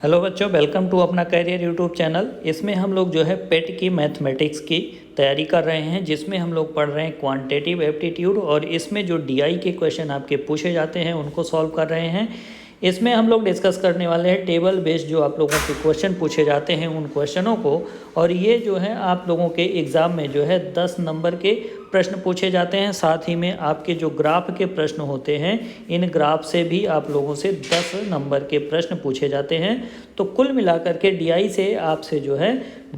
Hello बच्चों, welcome to अपना career YouTube channel. इसमें हम लोग जो है पेट की मैथमेटिक्स की तैयारी कर रहे हैं, जिसमें हम लोग पढ़ रहे हैं क्वांटिटेटिव एप्टीट्यूड। और इसमें जो डीआई के क्वेश्चन आपके पूछे जाते हैं उनको सॉल्व कर रहे हैं। इसमें हम लोग डिस्कस करने वाले हैं टेबल बेस्ड जो आप लोगों के क्वेश्चन पूछे जाते हैं उन क्वेश्चनों को। और ये जो है आप लोगों के एग्ज़ाम में जो है 10 नंबर के प्रश्न पूछे जाते हैं। साथ ही में आपके जो ग्राफ के प्रश्न होते हैं, इन ग्राफ से भी आप लोगों से 10 नंबर के प्रश्न पूछे जाते हैं। तो कुल मिलाकर के डीआई से आपसे जो है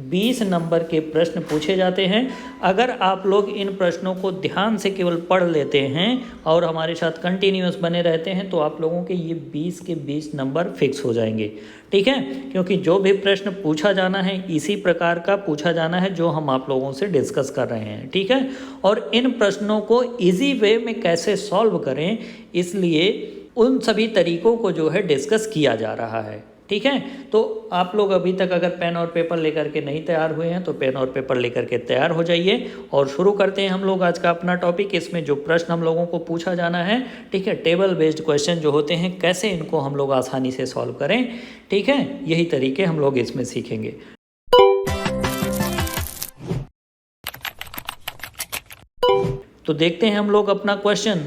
20 नंबर के प्रश्न पूछे जाते हैं। अगर आप लोग इन प्रश्नों को ध्यान से केवल पढ़ लेते हैं और हमारे साथ कंटिन्यूअस बने रहते हैं तो आप लोगों के ये 20 के 20 नंबर फिक्स हो जाएंगे। ठीक है, क्योंकि जो भी प्रश्न पूछा जाना है इसी प्रकार का पूछा जाना है जो हम आप लोगों से डिस्कस कर रहे हैं। ठीक है, और इन प्रश्नों को इजी वे में कैसे सॉल्व करें, इसलिए उन सभी तरीकों को जो है डिस्कस किया जा रहा है। ठीक है, तो आप लोग अभी तक अगर पेन और पेपर लेकर के नहीं तैयार हुए हैं तो पेन और पेपर लेकर के तैयार हो जाइए और शुरू करते हैं हम लोग आज का अपना टॉपिक। इसमें जो प्रश्न हम लोगों को पूछा जाना है, ठीक है, टेबल बेस्ड क्वेश्चन जो होते हैं कैसे इनको हम लोग आसानी से सॉल्व करें। ठीक है, यही तरीके हम लोग इसमें सीखेंगे। तो देखते हैं हम लोग अपना क्वेश्चन।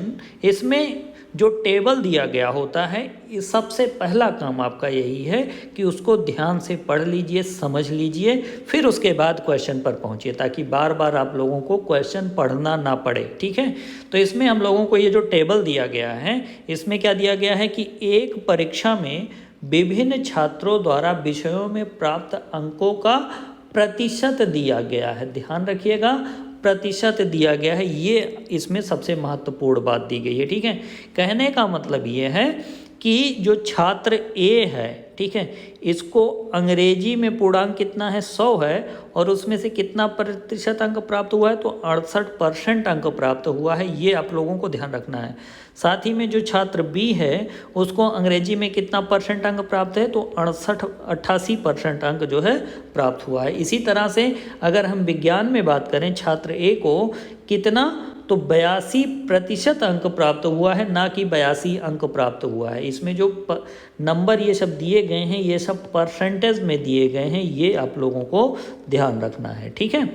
इसमें जो टेबल दिया गया होता है, इस सबसे पहला काम आपका यही है कि उसको ध्यान से पढ़ लीजिए, समझ लीजिए, फिर उसके बाद क्वेश्चन पर पहुंचिए, ताकि बार बार आप लोगों को क्वेश्चन पढ़ना ना पड़े। ठीक है, तो इसमें हम लोगों को ये जो टेबल दिया गया है, इसमें क्या दिया गया है कि एक परीक्षा में विभिन्न छात्रों द्वारा विषयों में प्राप्त अंकों का प्रतिशत दिया गया है। ध्यान रखिएगा, प्रतिशत दिया गया है, ये इसमें सबसे महत्वपूर्ण बात दी गई है। ठीक है, कहने का मतलब ये है कि जो छात्र ए है, ठीक है, इसको अंग्रेजी में पूर्णांक कितना है, 100 है, और उसमें से कितना प्रतिशत अंक प्राप्त हुआ है, तो 68% अंक प्राप्त हुआ है। ये आप लोगों को ध्यान रखना है। साथ ही में जो छात्र बी है उसको अंग्रेजी में कितना परसेंट अंक प्राप्त है, तो 88% अंक जो है प्राप्त हुआ है। इसी तरह से अगर हम विज्ञान में बात करें, छात्र ए को कितना, तो 82% अंक प्राप्त हुआ है, ना कि 82 अंक प्राप्त हुआ है। इसमें जो नंबर ये सब दिए गए हैं, ये सब परसेंटेज में दिए गए हैं, ये आप लोगों को ध्यान रखना है। ठीक है,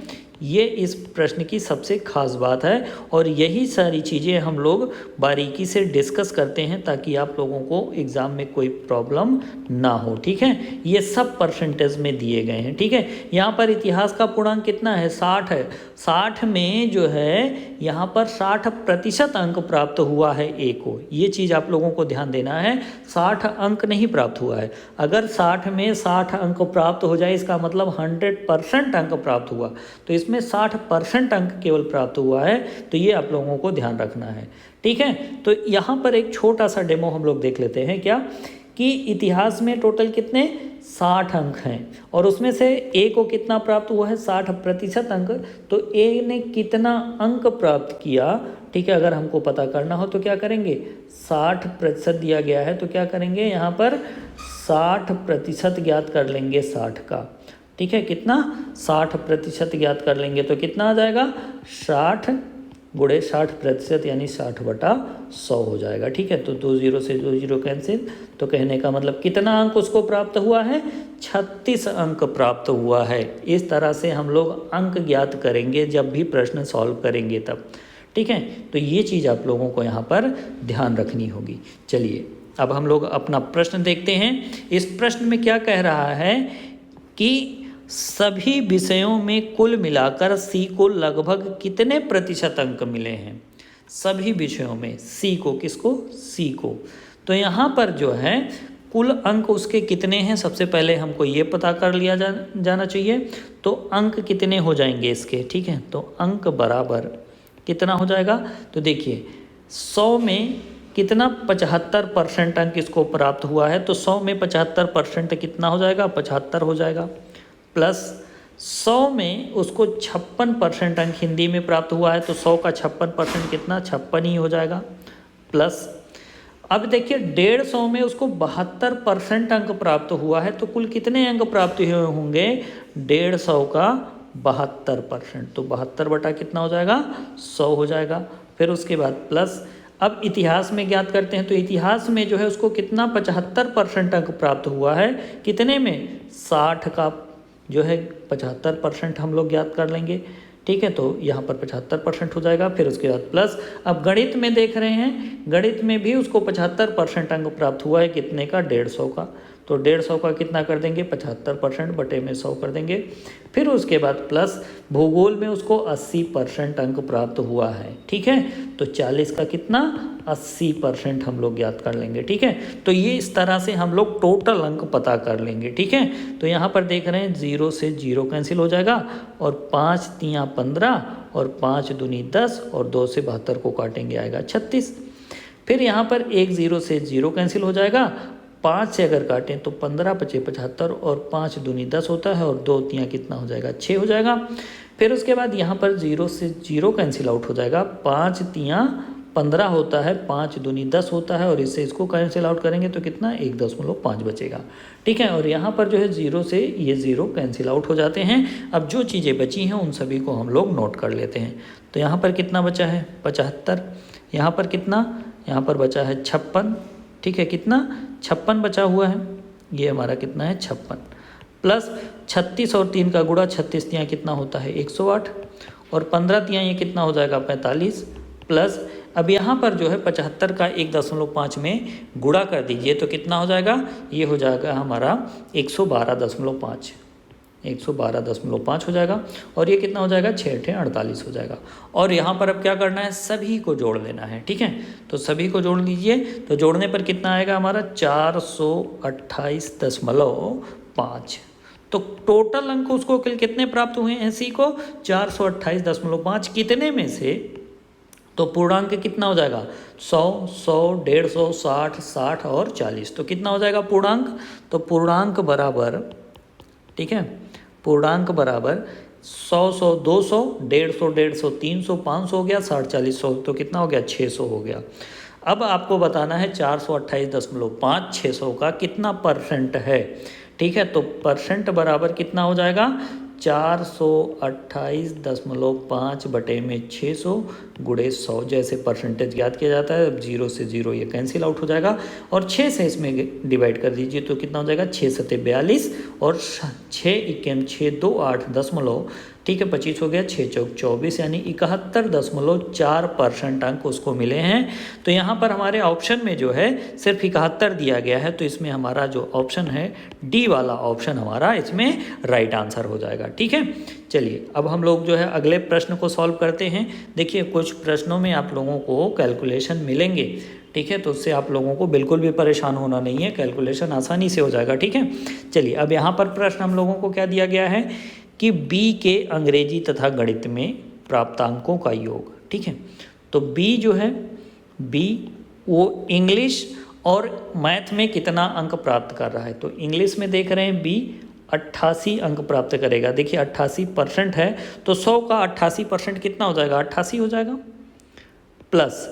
ये इस प्रश्न की सबसे खास बात है और यही सारी चीज़ें हम लोग बारीकी से डिस्कस करते हैं ताकि आप लोगों को एग्ज़ाम में कोई प्रॉब्लम ना हो। ठीक है, ये सब परसेंटेज में दिए गए हैं। ठीक है, यहाँ पर इतिहास का पूर्णांक कितना है, 60 है। 60 में जो है यहाँ पर 60% अंक प्राप्त हुआ है ए को। ये चीज़ आप लोगों को ध्यान देना है, 60 अंक नहीं प्राप्त हुआ है। अगर 60 में 60 अंक प्राप्त हो जाए, इसका मतलब 100% अंक प्राप्त हुआ, तो इसमें 60% अंक केवल प्राप्त हुआ है। तो ये आप लोगों को ध्यान रखना है। ठीक है, तो यहाँ पर एक छोटा सा डेमो हम लोग देख लेते हैं, क्या कि इतिहास में टोटल कितने 60 अंक हैं और उसमें से ए को कितना प्राप्त हुआ है, 60% अंक। तो ए ने कितना अंक प्राप्त किया, ठीक है, अगर हमको पता करना हो तो क्या करेंगे, 60% दिया गया है तो क्या करेंगे, यहाँ पर 60% ज्ञात कर लेंगे 60 का। ठीक है, कितना, 60% ज्ञात कर लेंगे तो कितना आ जाएगा, 60 गुणे 60% यानी 60/100 हो जाएगा। ठीक है, तो 2 0 से 2 0 कैंसिल। तो कहने का मतलब कितना अंक उसको प्राप्त हुआ है, 36 अंक प्राप्त हुआ है। इस तरह से हम लोग अंक ज्ञात करेंगे जब भी प्रश्न सॉल्व करेंगे तब। ठीक है, तो ये चीज़ आप लोगों को यहाँ पर ध्यान रखनी होगी। चलिए अब हम लोग अपना प्रश्न देखते हैं। इस प्रश्न में क्या कह रहा है कि सभी विषयों में कुल मिलाकर सी को लगभग कितने प्रतिशत अंक मिले हैं। सभी विषयों में सी को, किसको, सी को। तो यहाँ पर जो है कुल अंक उसके कितने हैं, सबसे पहले हमको ये पता कर लिया जाना चाहिए। तो अंक कितने हो जाएंगे इसके, ठीक है, तो अंक बराबर कितना हो जाएगा, तो देखिए 100 में कितना 75% अंक इसको प्राप्त हुआ है, तो 100 में 75% कितना हो जाएगा, 75 हो जाएगा। प्लस 100 में उसको 56% अंक हिंदी में प्राप्त हुआ है, तो 100 का 56% कितना, 56 ही हो जाएगा। प्लस अब देखिए 150 में उसको 72% अंक प्राप्त हुआ है, तो कुल कितने अंक प्राप्त हुए होंगे, 150 का 72%, तो 72 बटा कितना हो जाएगा, 100 हो जाएगा। फिर उसके बाद प्लस अब इतिहास में ज्ञात करते हैं, तो इतिहास में जो है उसको कितना 75% अंक प्राप्त हुआ है, कितने में 60 का जो है 75% हम लोग ज्ञात कर लेंगे। ठीक है, तो यहाँ पर 75% हो जाएगा। फिर उसके बाद प्लस, अब गणित में देख रहे हैं, गणित में भी उसको 75% अंक प्राप्त हुआ है, कितने का 150 का, तो 150 का कितना कर देंगे 75% बटे में 100 कर देंगे। फिर उसके बाद प्लस भूगोल में उसको 80% अंक प्राप्त हुआ है। ठीक है, तो 40 का कितना 80% हम लोग ज्ञात कर लेंगे। ठीक है, तो ये इस तरह से हम लोग टोटल अंक पता कर लेंगे। ठीक है, तो यहाँ पर देख रहे हैं 0 से 0 कैंसिल हो जाएगा और 5 तियाँ 15 और 5 दूनी 10 और 2 से 72 को काटेंगे आएगा 36। फिर यहाँ पर 1 0 से 0 कैंसिल हो जाएगा, 5 से अगर काटें तो 15 पचे 75 और 5 दूनी 10 होता है और 2 तियाँ कितना हो जाएगा 6 हो जाएगा। फिर उसके बाद यहाँ पर 0 से 0 कैंसिल आउट हो जाएगा, 5 तियाँ 15 होता है, 5 दूनी 10 होता है और इससे इसको कैंसिल आउट करेंगे तो कितना 1.5 बचेगा। ठीक है, और यहाँ पर जो है 0 से ये 0 कैंसिल आउट हो जाते हैं। अब जो चीज़ें बची हैं उन सभी को हम लोग नोट कर लेते हैं। तो यहाँ पर कितना बचा है 75, यहाँ पर कितना, यहाँ पर बचा है 56। ठीक है, कितना 56 बचा हुआ है, ये हमारा कितना है 56 प्लस 36 और 3 का गुणा, 36 तियाँ कितना होता है 108 और 15 तियाँ ये कितना हो जाएगा 45 प्लस, अब यहाँ पर जो है 75 का 1.5 में गुणा कर दीजिए तो कितना हो जाएगा, ये हो जाएगा हमारा 112.5, 112.5 हो जाएगा और ये कितना हो जाएगा 6 48 हो जाएगा। और यहाँ पर अब क्या करना है, सभी को जोड़ लेना है। ठीक है, तो सभी को जोड़ लीजिए, तो जोड़ने पर कितना आएगा हमारा 428.5। तो टोटल अंक उसको कितने प्राप्त हुए हैं सी को 428.5, कितने में से, तो पूर्णांक कितना हो जाएगा 100 100 150 60 60 और 40, तो कितना हो जाएगा पूर्णांक, तो पूर्णांक बराबर, ठीक है, पूर्णांक बराबर 100 100 200 150 150 300 500 हो गया, 60 40 100, तो कितना हो गया 600 हो गया। अब आपको बताना है 428.5 600 का कितना परसेंट है। ठीक है, तो परसेंट बराबर कितना हो जाएगा 428.5 बटे में 600 गुणे 100, जैसे परसेंटेज ज्ञात किया जाता है। अब 0 से 0 ये कैंसिल आउट हो जाएगा और 6 से इसमें डिवाइड कर दीजिए तो कितना हो जाएगा 6 सत्ते 42 और 6 इक्कीम 6 2 8 दशमलव, ठीक है 25 हो गया, 6 चौक 24 यानी 71.4% अंक उसको मिले हैं। तो यहाँ पर हमारे ऑप्शन में जो है सिर्फ 71 दिया गया है, तो इसमें हमारा जो ऑप्शन है डी वाला ऑप्शन हमारा इसमें राइट आंसर हो जाएगा। ठीक है, चलिए अब हम लोग जो है अगले प्रश्न को सॉल्व करते हैं। देखिए कुछ प्रश्नों में आप लोगों को कैलकुलेशन मिलेंगे, ठीक है, तो उससे आप लोगों को बिल्कुल भी परेशान होना नहीं है, कैलकुलेशन आसानी से हो जाएगा। ठीक है, चलिए अब यहाँ पर प्रश्न हम लोगों को क्या दिया गया है कि बी के अंग्रेजी तथा गणित में प्राप्तांकों का योग। ठीक है, तो बी जो है बी वो इंग्लिश और मैथ में कितना अंक प्राप्त कर रहा है, तो इंग्लिश में देख रहे हैं बी 88 अंक प्राप्त करेगा। देखिए 88% है तो 100 का 88% कितना हो जाएगा 88 हो जाएगा प्लस,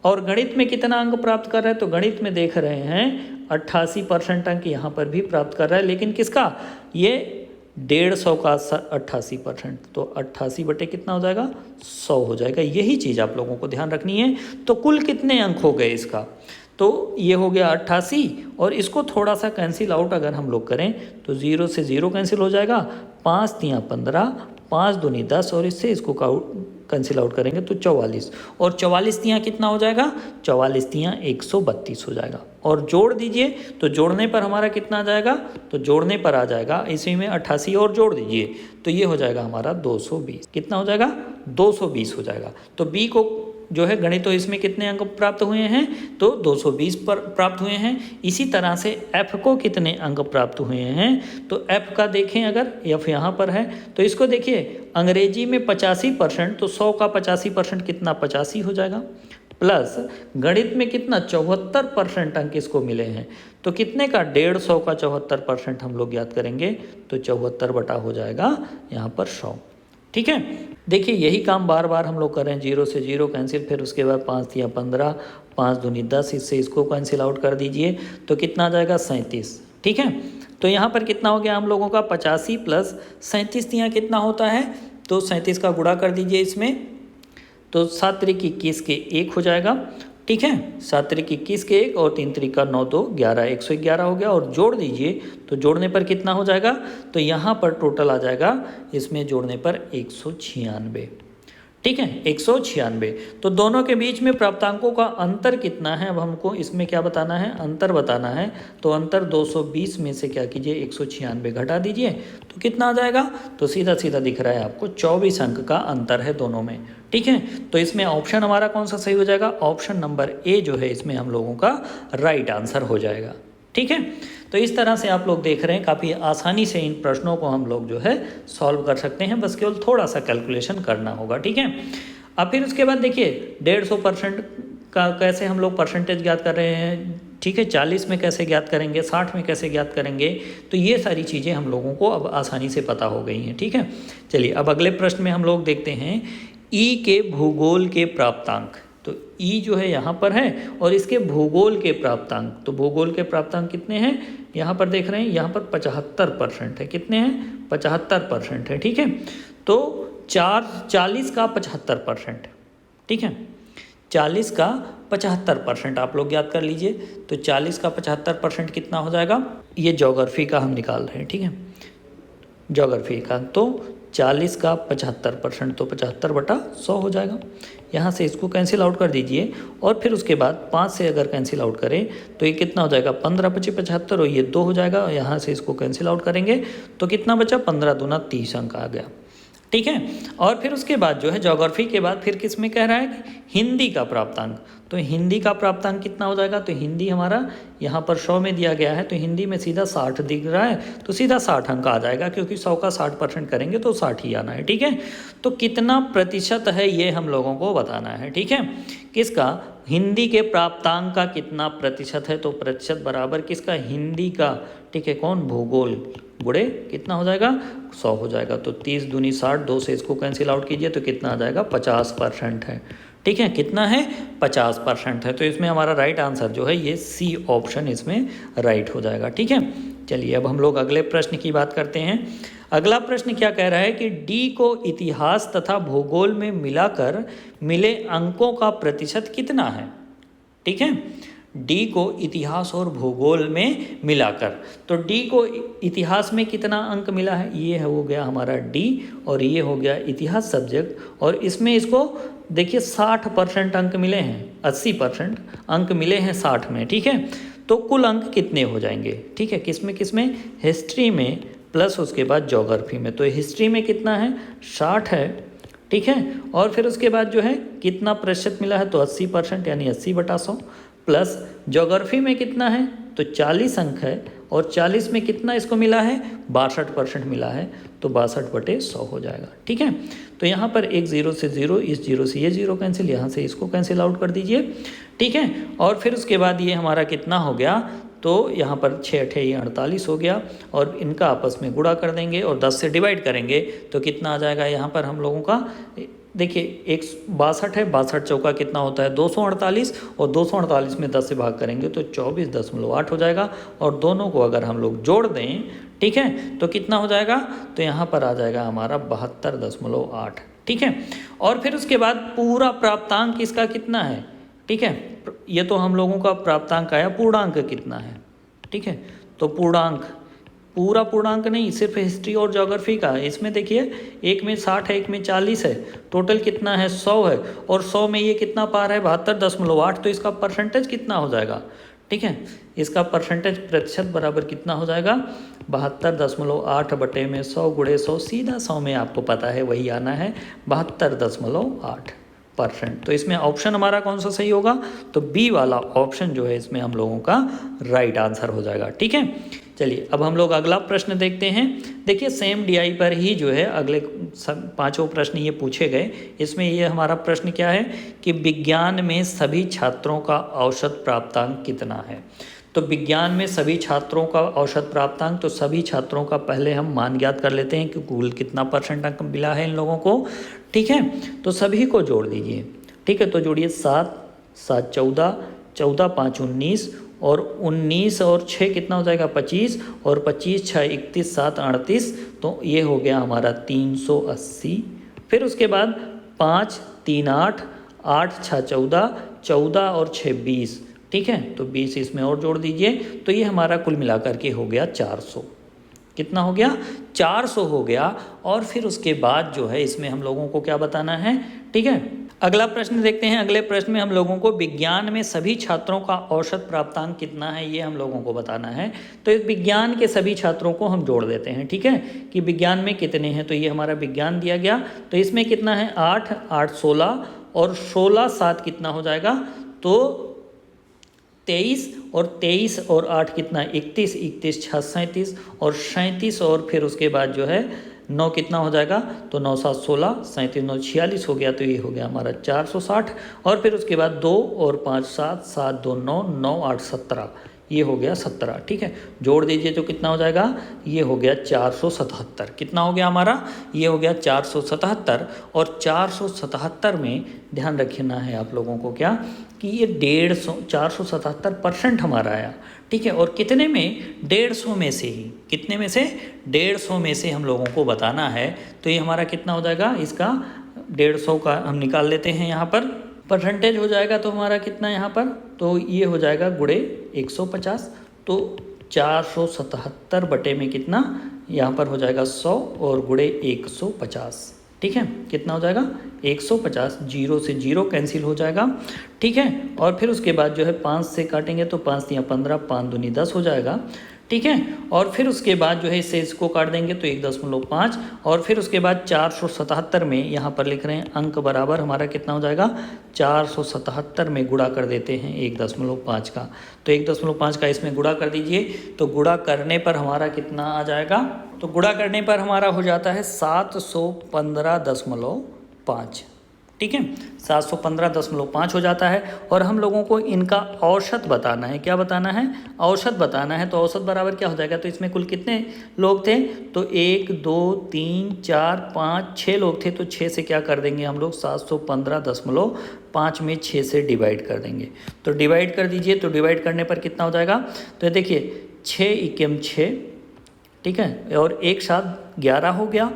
और गणित में कितना अंक प्राप्त कर रहा है, तो गणित में देख रहे हैं 88% अंक यहाँ पर भी प्राप्त कर रहा है, लेकिन किसका, ये 150 का 88%, तो 88 बटे कितना हो जाएगा 100 हो जाएगा। यही चीज़ आप लोगों को ध्यान रखनी है। तो कुल कितने अंक हो गए इसका, तो ये हो गया 88 और इसको थोड़ा सा कैंसिल आउट अगर हम लोग करें तो 0 से 0 कैंसिल हो जाएगा, 5 तियाँ 15 5 दूनी 10 और इससे इसको कैंसिल आउट करेंगे तो 44 और 44 तियाँ कितना हो जाएगा 44 तियाँ 132 हो जाएगा। और जोड़ दीजिए तो जोड़ने पर हमारा कितना आ जाएगा, तो जोड़ने पर आ जाएगा इसी में 88 और जोड़ दीजिए तो ये हो जाएगा हमारा 220, कितना हो जाएगा 220 हो जाएगा। तो बी को जो है गणित तो इसमें कितने अंक प्राप्त हुए हैं, तो 220 पर प्राप्त हुए हैं। इसी तरह से एफ को कितने अंक प्राप्त हुए हैं, तो एफ का देखें अगर एफ यहाँ पर है तो इसको देखिए अंग्रेजी में 85%, तो 100 का 85% कितना 85 हो जाएगा प्लस गणित में कितना 74% अंक इसको मिले हैं, तो कितने का 150 का 74% हम लोग याद करेंगे तो 74 बटा हो जाएगा यहाँ पर 100। ठीक है, देखिए यही काम बार बार हम लोग कर रहे हैं, 0 से 0 कैंसिल, फिर उसके बाद 5 तियाँ 15 5 दूनी 10, इससे इसको कैंसिल आउट कर दीजिए तो कितना आ जाएगा 37। ठीक है, तो यहाँ पर कितना हो गया हम लोगों का 85 प्लस 37 तियाँ कितना होता है, तो 37 का गुणा कर दीजिए इसमें, तो 7 त्रिक 21 के 1 हो जाएगा ठीक है, 7 त्रिक 21 के 1 और 3 त्रिक का 9 2 11, 111 हो गया। और जोड़ दीजिए तो जोड़ने पर कितना हो जाएगा, तो यहाँ पर टोटल आ जाएगा इसमें जोड़ने पर 196। ठीक है, 196। तो दोनों के बीच में प्राप्तांकों का अंतर कितना है, अब हमको इसमें क्या बताना है, अंतर बताना है। तो अंतर 220 में से क्या कीजिए 196 घटा दीजिए तो कितना आ जाएगा, तो सीधा सीधा दिख रहा है आपको 24 अंक का अंतर है दोनों में। ठीक है, तो इसमें ऑप्शन हमारा कौन सा सही हो जाएगा, ऑप्शन नंबर ए जो है इसमें हम लोगों का राइट आंसर हो जाएगा। ठीक है, तो इस तरह से आप लोग देख रहे हैं काफ़ी आसानी से इन प्रश्नों को हम लोग जो है सॉल्व कर सकते हैं, बस केवल थोड़ा सा कैलकुलेशन करना होगा। ठीक है, अब फिर उसके बाद देखिए 150% का कैसे हम लोग परसेंटेज ज्ञात कर रहे हैं। ठीक है, 40 में कैसे ज्ञात करेंगे, 60 में कैसे ज्ञात करेंगे, तो ये सारी चीज़ें हम लोगों को अब आसानी से पता हो गई हैं। ठीक है, चलिए अब अगले प्रश्न में हम लोग देखते हैं ई के भूगोल के प्राप्तांक। तो ई जो है यहाँ पर है और इसके भूगोल के प्राप्तांक, तो भूगोल के प्राप्तांक कितने हैं, यहाँ पर देख रहे हैं, यहाँ पर 75% है। कितने हैं, 75% है। ठीक है, तो 40 का 75%। ठीक है, 40 का 75% आप लोग याद कर लीजिए। तो 40 का 75% कितना हो जाएगा, ये ज्योग्राफी का हम निकाल रहे हैं। ठीक है, ज्योग्राफी का तो 40 का 75% तो 75/100 हो जाएगा। यहाँ से इसको कैंसिल आउट कर दीजिए और फिर उसके बाद 5 से अगर कैंसिल आउट करें तो ये कितना हो जाएगा, 15 × 25 = 75 और ये 2 हो जाएगा। और यहाँ से इसको कैंसिल आउट करेंगे तो कितना बचा, 15 दूना 30 अंक आ गया। ठीक है, और फिर उसके बाद जो है ज्योग्राफी के बाद फिर किस में कह रहा है कि हिंदी का प्राप्तांक। तो हिंदी का प्राप्तांक कितना हो जाएगा, तो हिंदी हमारा यहाँ पर 100 में दिया गया है, तो हिंदी में सीधा 60 दिख रहा है, तो सीधा 60 अंक आ जाएगा, क्योंकि 100 का 60% करेंगे तो 60 ही आना है। ठीक है, तो कितना प्रतिशत है ये हम लोगों को बताना है। ठीक है, किसका, हिंदी के प्राप्तांक का कितना प्रतिशत है, तो प्रतिशत बराबर किसका, हिंदी का। ठीक है, कौन, भूगोल गुणे कितना हो जाएगा, 100 हो जाएगा। तो 30 दूनी 60, 2 से इसको कैंसिल आउट कीजिए तो कितना आ जाएगा, 50% है। ठीक है, कितना है, 50% है। तो इसमें हमारा राइट आंसर जो है ये सी ऑप्शन इसमें राइट हो जाएगा। ठीक है, चलिए अब हम लोग अगले प्रश्न की बात करते हैं। अगला प्रश्न क्या कह रहा है कि डी को इतिहास तथा भूगोल में मिलाकर मिले अंकों का प्रतिशत कितना है। ठीक है, डी को इतिहास और भूगोल में मिलाकर, तो डी को इतिहास में कितना अंक मिला है, ये हो गया हमारा डी और ये हो गया इतिहास सब्जेक्ट। और इसमें इसको देखिए 60% अंक मिले हैं, 80% अंक मिले हैं 60 में। ठीक है, तो कुल अंक कितने हो जाएंगे। ठीक है, किसमें हिस्ट्री में प्लस उसके बाद ज्योग्राफी में। तो हिस्ट्री में कितना है, 60 है। ठीक है, और फिर उसके बाद जो है कितना प्रतिशत मिला है, तो 80% यानी 80/100 प्लस ज्योग्राफी में कितना है, तो 40 अंक है और 40 में कितना इसको मिला है, 62% मिला है, तो 62/100 हो जाएगा। ठीक है, तो यहाँ पर एक 0 से 0, इस 0 से ये 0 कैंसिल, यहाँ से इसको कैंसिल आउट कर दीजिए। ठीक है, और फिर उसके बाद ये हमारा कितना हो गया, तो यहाँ पर 6 × 8 = 48 हो गया और इनका आपस में गुणा कर देंगे और 10 से डिवाइड करेंगे तो कितना आ जाएगा यहाँ पर हम लोगों का, देखिए 162 है, 62 चौका कितना होता है 248 और 248 में 10 से भाग करेंगे तो 24.8 हो जाएगा। और दोनों को अगर हम लोग जोड़ दें, ठीक है, तो कितना हो जाएगा, तो यहाँ पर आ जाएगा हमारा 72.8। ठीक है, और फिर उसके बाद पूरा प्राप्तांक इसका कितना है। ठीक है, ये तो हम लोगों का प्राप्तांक आया, पूर्णांक कितना है। ठीक है, तो पूरा पूर्णांक नहीं, सिर्फ हिस्ट्री और ज्योग्राफी का। इसमें देखिए एक में 60 है, एक में 40 है, टोटल कितना है 100 है और 100 में ये कितना पार है 72.8, तो इसका परसेंटेज कितना हो जाएगा। ठीक है, इसका परसेंटेज प्रतिशत बराबर कितना हो जाएगा, 72.8/100 × 100, सीधा 100 में आपको पता है वही आना है 72.8%। तो इसमें ऑप्शन हमारा कौन सा सही होगा, तो बी वाला ऑप्शन जो है इसमें हम लोगों का राइट आंसर हो जाएगा। ठीक है, चलिए अब हम लोग अगला प्रश्न देखते हैं। देखिए सेम डीआई पर ही जो है अगले 5 प्रश्न ये पूछे गए। इसमें ये हमारा प्रश्न क्या है कि विज्ञान में सभी छात्रों का औसत प्राप्तांक कितना है। तो विज्ञान में सभी छात्रों का औसत प्राप्तांक, तो सभी छात्रों का पहले हम मान ज्ञात कर लेते हैं कि कुल कितना % अंक मिला है इन लोगों को। ठीक है, तो सभी को जोड़ दीजिए। ठीक है, तो जोड़िए 7 7 14, 14 5 19 और 19 और 6 कितना हो जाएगा 25 और 25 6 31 7 38, तो ये हो गया हमारा 380। फिर उसके बाद 5 3 8 8 6 14, 14 और 6 20, ठीक है। तो 20 इसमें और जोड़ दीजिए, तो ये हमारा कुल मिलाकर के हो गया 400। कितना हो गया? 400 हो गया। और फिर उसके बाद जो है इसमें हम लोगों को क्या बताना है, ठीक है। अगला प्रश्न देखते हैं। अगले प्रश्न में हम लोगों को विज्ञान में सभी छात्रों का औसत प्राप्तांक कितना है, ये हम लोगों को बताना है। तो इस विज्ञान के सभी छात्रों को हम जोड़ देते हैं, ठीक है, कि विज्ञान में कितने हैं। तो ये हमारा विज्ञान दिया गया, तो इसमें कितना है 8 8 16 और 16 7 कितना हो जाएगा, तो 23 और 23 और 8 कितना 31, 31 6 37 और 37 और फिर उसके बाद जो है 9 कितना हो जाएगा, तो 9 7 16, 37 9 46 हो गया। तो ये हो गया हमारा 460। और फिर उसके बाद 2 और 5 7, 7 2 9, 9 8 17, ये हो गया 17, ठीक है। जोड़ दीजिए तो कितना हो जाएगा, ये हो गया 477। कितना हो गया हमारा, ये हो गया 477। और 477 में ध्यान रखना है आप लोगों को क्या, कि ये 477% हमारा आया, ठीक है। और कितने में, 150 में से ही, कितने में से, 150 में से हम लोगों को बताना है। तो ये हमारा कितना हो जाएगा, इसका 150 का हम निकाल लेते हैं यहाँ पर, परसेंटेज हो जाएगा तो हमारा कितना यहाँ पर, तो ये हो जाएगा गुणे 150। तो 477 बटे में कितना, यहाँ पर हो जाएगा 100 और गुणे 150, ठीक है। कितना हो जाएगा 150, 0 से 0 कैंसिल हो जाएगा, ठीक है। और फिर उसके बाद जो है 5 से काटेंगे तो 5 या 15, 5 दूनी 10 हो जाएगा, ठीक है। और फिर उसके बाद जो है इससे इसको काट देंगे तो 1.5। और फिर उसके बाद 477 में यहाँ पर लिख रहे हैं अंक बराबर हमारा कितना हो जाएगा, 477 में गुणा कर देते हैं 1.5 का। तो 1.5 का इसमें गुणा कर दीजिए, तो गुणा करने पर हमारा कितना आ जाएगा, तो गुणा करने पर हमारा हो जाता है 715.5, ठीक है, 715.5 हो जाता है। और हम लोगों को इनका औसत बताना है। क्या बताना है, औसत बताना है। तो औसत बराबर क्या हो जाएगा, तो इसमें कुल कितने लोग थे, तो 1 2 3 4 5 6 लोग थे। तो 6 से क्या कर देंगे हम लोग, 715.5 में 6 से डिवाइड कर देंगे। तो डिवाइड कर दीजिए, तो डिवाइड करने पर कितना हो जाएगा, तो देखिए 6 एकम 6, ठीक है, और एक साथ 11 हो गया।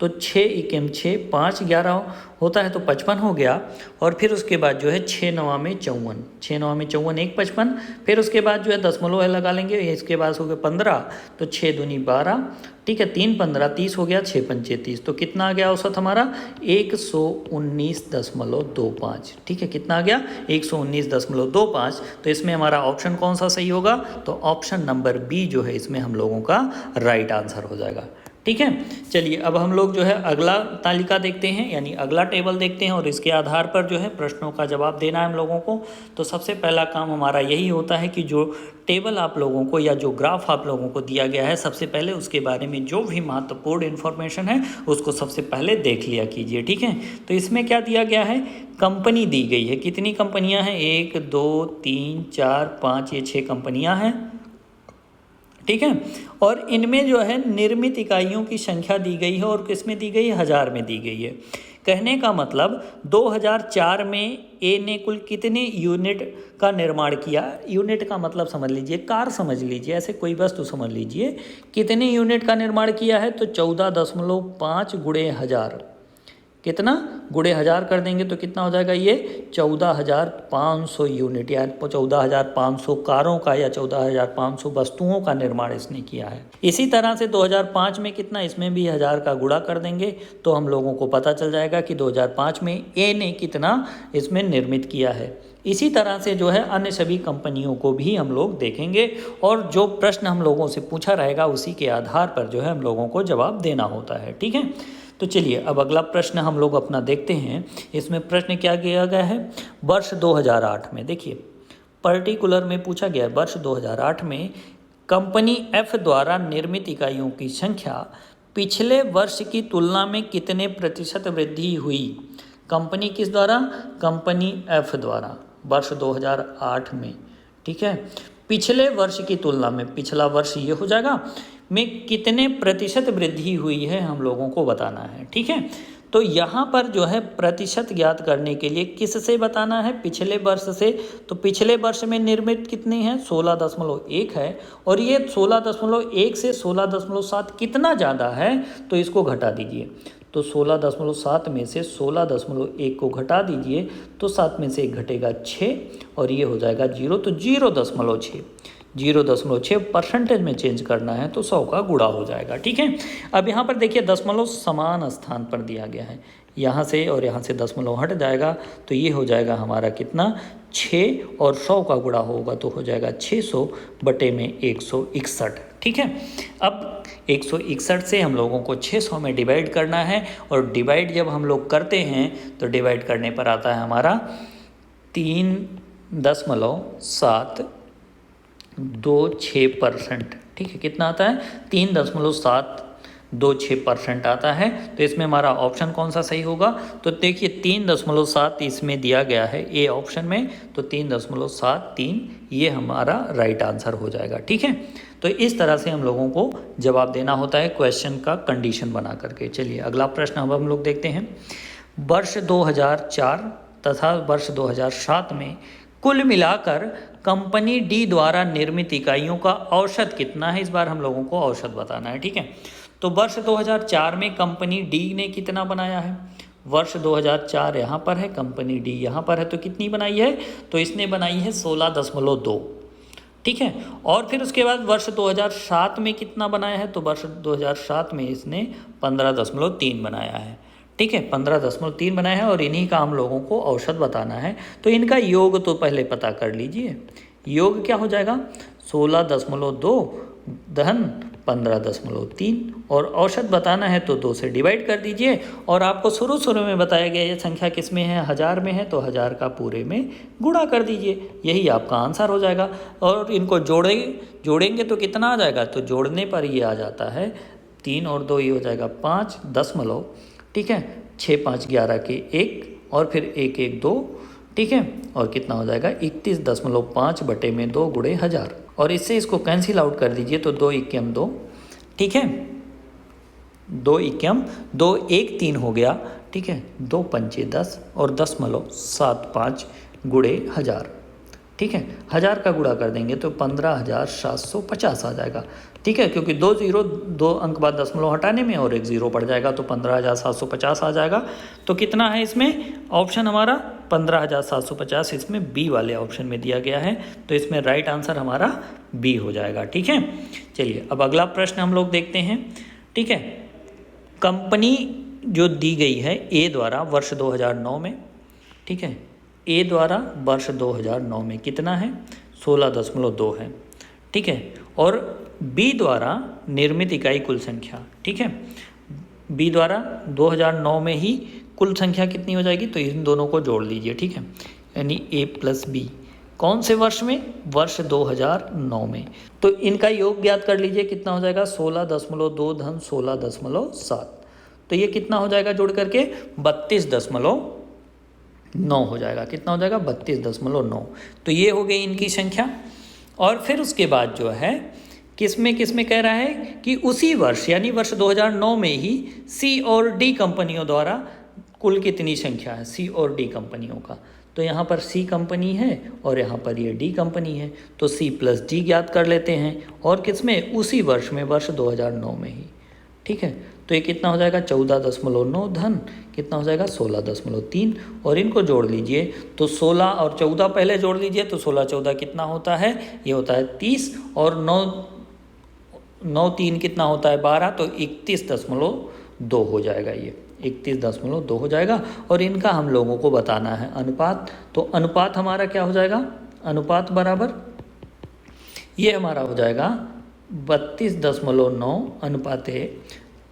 तो 6 एकम 6, 5 11 होता है तो 55 हो गया। और फिर उसके बाद जो है 6 9 में 54, 6 9 में 54 1 55। फिर उसके बाद जो है दशमलव है लगा लेंगे, इसके बाद हो गया 15, तो 6 दूनी 12, ठीक है, 3 15 30 हो गया, 6 पंचे 30। तो कितना आ गया औसत हमारा, 119.25, ठीक है। कितना आ गया, 119.25। तो इसमें हमारा ऑप्शन कौन सा सही होगा, तो ऑप्शन नंबर बी जो है इसमें हम लोगों का राइट आंसर हो जाएगा, ठीक है। चलिए अब हम लोग जो है अगला तालिका देखते हैं, यानी अगला टेबल देखते हैं और इसके आधार पर जो है प्रश्नों का जवाब देना है हम लोगों को। तो सबसे पहला काम हमारा यही होता है कि जो टेबल आप लोगों को या जो ग्राफ आप लोगों को दिया गया है, सबसे पहले उसके बारे में जो भी महत्वपूर्ण इन्फॉर्मेशन है उसको सबसे पहले देख लिया कीजिए, ठीक है। तो इसमें क्या दिया गया है, कंपनी दी गई है। कितनी कंपनियाँ हैं, 1 2 3 4 5, ये 6 कंपनियाँ हैं, ठीक है। और इनमें जो है निर्मित इकाइयों की संख्या दी गई है और किसमें दी गई है, 1000 में दी गई है। कहने का मतलब 2004 में ए ने कुल कितने यूनिट का निर्माण किया। यूनिट का मतलब समझ लीजिए, कार समझ लीजिए, ऐसे कोई वस्तु समझ लीजिए। कितने यूनिट का निर्माण किया है, तो 14.5 गुणे 1000, कितना गुणे 1000 कर देंगे तो कितना हो जाएगा, ये 14,500 यूनिट या 14,500 कारों का या 14,500 वस्तुओं का निर्माण इसने किया है। इसी तरह से 2005 में कितना, इसमें भी 1000 का गुणा कर देंगे तो हम लोगों को पता चल जाएगा कि 2005 में ए ने कितना इसमें निर्मित किया है। इसी तरह से जो है अन्य सभी कंपनियों को भी हम लोग देखेंगे और जो प्रश्न हम लोगों से पूछा रहेगा उसी के आधार पर जो है हम लोगों को जवाब देना होता है, ठीक है। तो चलिए अब अगला प्रश्न हम लोग अपना देखते हैं। इसमें प्रश्न क्या किया गया है, वर्ष 2008 में, देखिए पर्टिकुलर में पूछा गया है, वर्ष 2008 में कंपनी एफ द्वारा निर्मित इकाइयों की संख्या पिछले वर्ष की तुलना में कितने प्रतिशत वृद्धि हुई। कंपनी किस द्वारा, कंपनी एफ द्वारा वर्ष 2008 में, ठीक है, पिछले वर्ष की तुलना में, पिछला वर्ष ये हो जाएगा, में कितने प्रतिशत वृद्धि हुई है हम लोगों को बताना है, ठीक है। तो यहाँ पर जो है प्रतिशत ज्ञात करने के लिए किससे बताना है, पिछले वर्ष से। तो पिछले वर्ष में निर्मित कितनी है, 16.1 है और ये 16.1 से 16.7 कितना ज़्यादा है, तो इसको घटा दीजिए। तो 16.7 में से 16.1 को घटा दीजिए तो 7 में से 1 घटेगा 6 और ये हो जाएगा 0, तो 0.6 0.6 परसेंटेज में चेंज करना है तो 100 का गुणा हो जाएगा। ठीक है, अब यहाँ पर देखिए दशमलव समान स्थान पर दिया गया है, यहाँ से और यहाँ से दशमलव हट जाएगा तो ये हो जाएगा हमारा कितना 6 और 100 का गुणा होगा तो हो जाएगा 600 बटे में 161। ठीक है, अब 161 से हम लोगों को 600 में डिवाइड करना है और डिवाइड जब हम लोग करते हैं तो डिवाइड करने पर आता है हमारा 3.726%। ठीक है, कितना आता है 3.726% आता है। तो इसमें हमारा ऑप्शन कौन सा सही होगा, तो देखिए 3.7 इसमें दिया गया है ए ऑप्शन में, तो 3.73 ये हमारा राइट आंसर हो जाएगा। ठीक है, तो इस तरह से हम लोगों को जवाब देना होता है क्वेश्चन का कंडीशन बना करके। चलिए अगला प्रश्न अब हम लोग देखते हैं। वर्ष 2004 तथा वर्ष 2007 में कुल मिलाकर कंपनी डी द्वारा निर्मित इकाइयों का औसत कितना है, इस बार हम लोगों को औसत बताना है। ठीक है, तो वर्ष 2004 में कंपनी डी ने कितना बनाया है, वर्ष 2004 यहाँ पर है, कंपनी डी यहाँ पर है, तो कितनी बनाई है, तो इसने बनाई है 16.2। ठीक है, और फिर उसके बाद वर्ष 2007 में कितना बनाया है, तो वर्ष 2007 में इसने 15.3 बनाया है। ठीक है, 15.3 बनाया है और इन्हीं का हम लोगों को औसत बताना है। तो इनका योग तो पहले पता कर लीजिए, योग क्या हो जाएगा 16.2 धन 15.3 और औसत बताना है तो 2 से डिवाइड कर दीजिए। और आपको शुरू में बताया गया ये संख्या किस में है, 1000 में है, तो 1000 का पूरे में गुणा कर दीजिए, यही आपका आंसर हो जाएगा। और इनको जोड़ेंगे तो कितना आ जाएगा, तो जोड़ने पर ये आ जाता है 3 और 2 ये हो जाएगा 5 दशमलव। ठीक है, 6 5 11 के 1 और फिर 1 1 2। ठीक है, और कितना हो जाएगा 31.5 बटे में 2 गुणे 1000 और इससे इसको कैंसिल आउट कर दीजिए तो 2 1 2। ठीक है, 2 1 2 1 3 हो गया। ठीक है, 2 5 10 और 10.75 गुणे 1000। ठीक है, 1000 का गुणा कर देंगे तो 15,750 आ जाएगा। ठीक है, क्योंकि 2 अंक बाद दशमलव हटाने में और 1 0 पड़ जाएगा तो 15,750 आ जाएगा। तो कितना है इसमें ऑप्शन हमारा 15,750, इसमें बी वाले ऑप्शन में दिया गया है, तो इसमें राइट आंसर हमारा बी हो जाएगा। ठीक है, चलिए अब अगला प्रश्न हम लोग देखते हैं। ठीक है, कंपनी जो दी गई है ए द्वारा वर्ष 2009 में, ठीक है, ए द्वारा वर्ष 2009 में कितना है 16.2 है। ठीक है, और बी द्वारा निर्मित इकाई कुल संख्या। ठीक है, बी द्वारा 2009 में ही कुल संख्या कितनी हो जाएगी, तो इन दोनों को जोड़ लीजिए। ठीक है, यानी ए प्लस बी कौन से वर्ष में, वर्ष 2009 में। तो इनका योग ज्ञात कर लीजिए, कितना हो जाएगा 16.2 धन 16.7, तो ये कितना हो जाएगा जोड़ करके 32.9 हो जाएगा। कितना हो जाएगा 32.9। तो ये हो गई इनकी संख्या। और फिर उसके बाद जो है किस में कह रहा है कि उसी वर्ष यानी वर्ष 2009 में ही सी और डी कंपनियों द्वारा कुल कितनी संख्या है, सी और डी कंपनियों का। तो यहाँ पर सी कंपनी है और यहाँ पर ये डी कंपनी है, तो सी प्लस डी ज्ञात कर लेते हैं। और किस में, उसी वर्ष में, वर्ष 2009 में ही। ठीक है, तो ये कितना हो जाएगा 14.9 धन कितना हो जाएगा 16.3 और इनको जोड़ लीजिए तो 16 और 14 पहले जोड़ लीजिए तो 16 14 कितना होता है, ये होता है 30 और 9 3 कितना होता है 12, तो 31.2 हो जाएगा, ये 31.2 हो जाएगा। और इनका हम लोगों को बताना है अनुपात, तो अनुपात हमारा क्या हो जाएगा, अनुपात बराबर ये हमारा हो जाएगा 32.9 अनुपात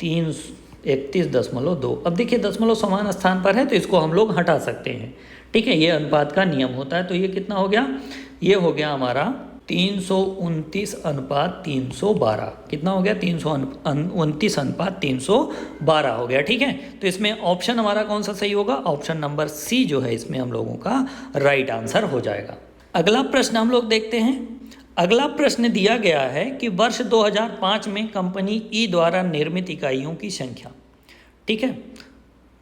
31.2। अब देखिए दशमलव समान स्थान पर है तो इसको हम लोग हटा सकते हैं। ठीक है, ये अनुपात का नियम होता है। तो ये कितना हो गया, ये हो गया हमारा 329 अनुपात 312। कितना हो गया 329 अनुपात 312 हो गया। ठीक है, तो इसमें ऑप्शन हमारा कौन सा सही होगा, ऑप्शन नंबर सी जो है इसमें हम लोगों का राइट आंसर हो जाएगा। अगला प्रश्न हम लोग देखते हैं। अगला प्रश्न दिया गया है कि वर्ष 2005 में कंपनी ई द्वारा निर्मित इकाइयों की संख्या। ठीक है,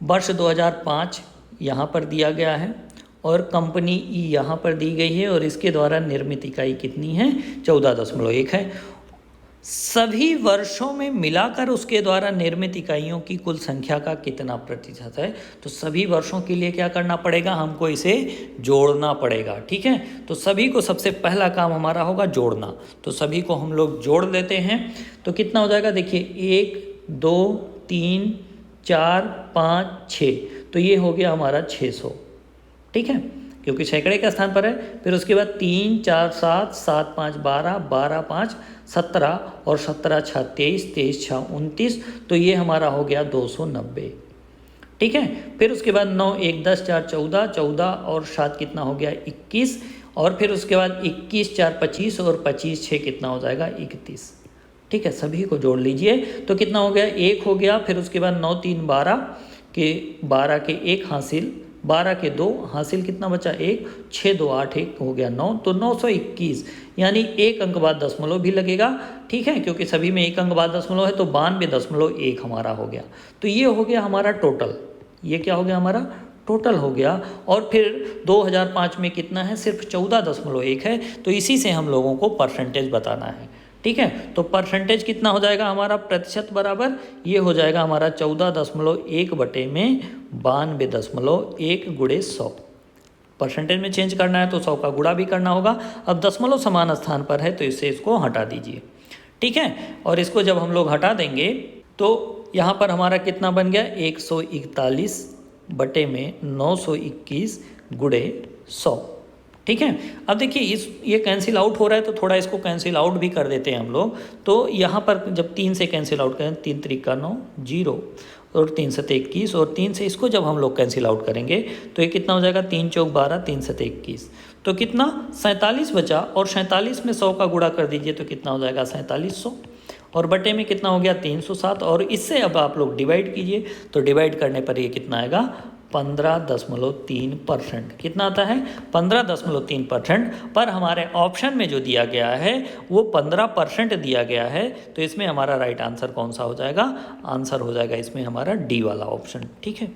वर्ष 2005 यहाँ पर दिया गया है और कंपनी ई यहाँ पर दी गई है और इसके द्वारा निर्मित इकाई कितनी है 14.1 है। सभी वर्षों में मिलाकर उसके द्वारा निर्मित इकाइयों की कुल संख्या का कितना प्रतिशत है। तो सभी वर्षों के लिए क्या करना पड़ेगा, हमको इसे जोड़ना पड़ेगा। ठीक है, तो सभी को सबसे पहला काम हमारा होगा जोड़ना। तो सभी को हम लोग जोड़ लेते हैं। तो कितना हो जाएगा, देखिए 1 2 3 4 5 6, तो ये हो गया हमारा 600। ठीक है, क्योंकि सैकड़े के स्थान पर है। फिर उसके बाद 3 4 7 7 5 12 12 5 17 और 17 6 23 23 6 29, तो ये हमारा हो गया 290। ठीक है, फिर उसके बाद 9 1 10 4 14 14 और 7 कितना हो गया 21, और फिर उसके बाद 21 4 25 और 25 6 कितना हो जाएगा 31। ठीक है, सभी को जोड़ लीजिए तो कितना हो गया 1 हो गया। फिर उसके बाद 9 3 12 के 1 हासिल, 12 के 2 हासिल, कितना बचा 1, 6 2 8 1 हो गया 9, तो 921, यानी एक अंक बाद दशमलव भी लगेगा। ठीक है, क्योंकि सभी में एक अंक बाद दशमलव है, तो 92.1 हमारा हो गया। तो ये हो गया हमारा टोटल, ये क्या हो गया हमारा टोटल हो गया। और फिर 2005 में कितना है, सिर्फ 14.1 है। तो इसी से हम लोगों को परसेंटेज बताना है। ठीक है, तो परसेंटेज कितना हो जाएगा हमारा, प्रतिशत बराबर ये हो जाएगा हमारा 14.1 बटे में 92.1 गुणे 100। परसेंटेज में चेंज करना है तो 100 का गुणा भी करना होगा। अब दशमलव समान स्थान पर है तो इससे इसको हटा दीजिए। ठीक है, और इसको जब हम लोग हटा देंगे तो यहाँ पर हमारा कितना बन गया 141 बटे में 921 गुणे 100। ठीक है, अब देखिए ये कैंसिल आउट हो रहा है तो थोड़ा इसको कैंसिल आउट भी कर देते हैं हम लोग। तो यहाँ पर जब 3 से कैंसिल आउट करें, 3 3 9 0 और 3 7 21, और 3 से इसको जब हम लोग कैंसिल आउट करेंगे तो ये कितना हो जाएगा 3 चौक 12 3 7 21, तो कितना 47 बचा। और 47 में 100 का गुणा कर दीजिए तो कितना हो जाएगा 4700, और बटे में कितना हो गया 307। और इससे अब आप लोग डिवाइड कीजिए, तो डिवाइड करने पर ये कितना आएगा 15.3%। कितना आता है 15.3%। पर हमारे ऑप्शन में जो दिया गया है वो 15% दिया गया है। तो इसमें हमारा राइट आंसर कौन सा हो जाएगा, आंसर हो जाएगा इसमें हमारा डी वाला ऑप्शन। ठीक है,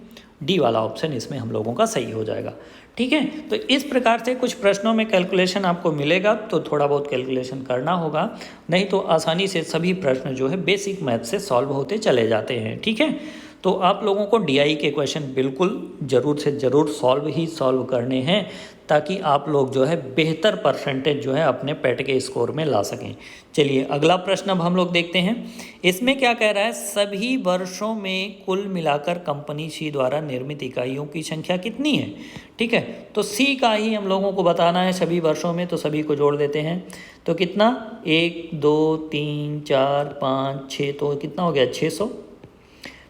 डी वाला ऑप्शन इसमें हम लोगों का सही हो जाएगा। ठीक है, तो इस प्रकार से कुछ प्रश्नों में कैलकुलेशन आपको मिलेगा तो थोड़ा बहुत कैलकुलेशन करना होगा, नहीं तो आसानी से सभी प्रश्न जो है बेसिक मैथ से सॉल्व होते चले जाते हैं। ठीक है, तो आप लोगों को डीआई के क्वेश्चन बिल्कुल ज़रूर से ज़रूर सॉल्व करने हैं, ताकि आप लोग जो है बेहतर परसेंटेज जो है अपने पेट के स्कोर में ला सकें। चलिए अगला प्रश्न अब हम लोग देखते हैं। इसमें क्या कह रहा है, सभी वर्षों में कुल मिलाकर कंपनी सी द्वारा निर्मित इकाइयों की संख्या कितनी है। ठीक है, तो सी का ही हम लोगों को बताना है सभी वर्षों में, तो सभी को जोड़ देते हैं। तो कितना 1 2 3 4 5 6, तो कितना हो गया 600।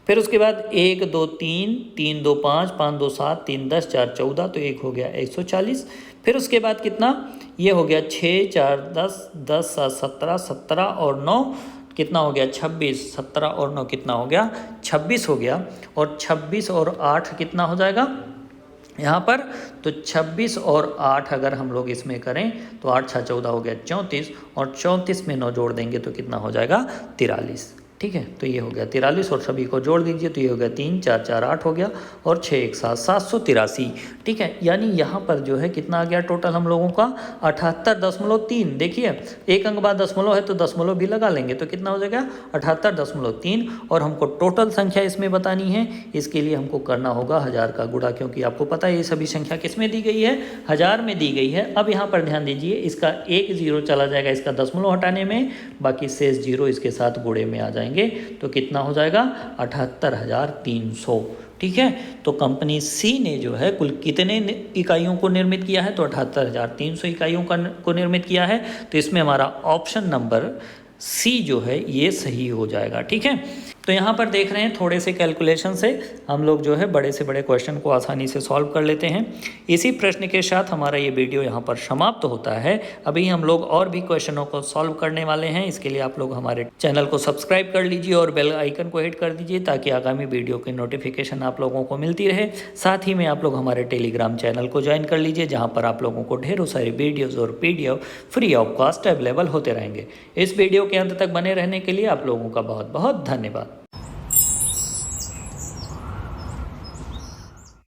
फिर उसके बाद 1 2 3 3 2 5 5 2 7 3 10 4 14, तो एक हो गया 140। फिर उसके बाद कितना ये हो गया 6 4 10 10 7 17 17 और 9 कितना हो गया 26, 17 और 9 कितना हो गया 26 हो गया। और 26 और 8 कितना हो जाएगा यहाँ पर, तो 26 और 8 अगर हम लोग इसमें करें तो 8 6 14 हो गया 34, और 34 में 9 जोड़ देंगे तो कितना हो जाएगा 43। ठीक है, तो ये हो गया 43, और सभी को जोड़ दीजिए तो ये हो गया 3 4 4 8 हो गया, और 6 1 7 783। ठीक है, यानी यहाँ पर जो है कितना आ गया टोटल हम लोगों का 78.3। देखिए एक अंक बाद दशमलव है तो दशमलव भी लगा लेंगे तो कितना हो जाएगा 78.3। और हमको टोटल संख्या इसमें बतानी है, इसके लिए हमको करना होगा 1000 का गुणा, क्योंकि आपको पता है ये सभी संख्या किस में दी गई है, 1000 में दी गई है। अब यहाँ पर ध्यान दीजिए, इसका एक जीरो चला जाएगा इसका दशमलव हटाने में, बाकी शेष जीरो इसके साथ गुणे में आ जाएंगे, तो कितना हो जाएगा 78,300। ठीक है, तो कंपनी सी ने जो है कुल कितने इकाइयों को निर्मित किया है, तो 78,300 इकाइयों को निर्मित किया है। तो इसमें हमारा ऑप्शन नंबर सी जो है ये सही हो जाएगा। ठीक है, तो यहाँ पर देख रहे हैं थोड़े से कैलकुलेशन से हम लोग जो है बड़े से बड़े क्वेश्चन को आसानी से सॉल्व कर लेते हैं। इसी प्रश्न के साथ हमारा ये वीडियो यहाँ पर समाप्त होता है। अभी हम लोग और भी क्वेश्चनों को सॉल्व करने वाले हैं। इसके लिए आप लोग हमारे चैनल को सब्सक्राइब कर लीजिए और बेल आइकन को हिट कर दीजिए, ताकि आगामी वीडियो की नोटिफिकेशन आप लोगों को मिलती रहे। साथ ही में आप लोग हमारे टेलीग्राम चैनल को ज्वाइन कर लीजिए, जहाँ पर आप लोगों को ढेरों सारी वीडियोज़ और PDF free of cost available होते रहेंगे। इस वीडियो के अंत तक बने रहने के लिए आप लोगों का बहुत बहुत धन्यवाद।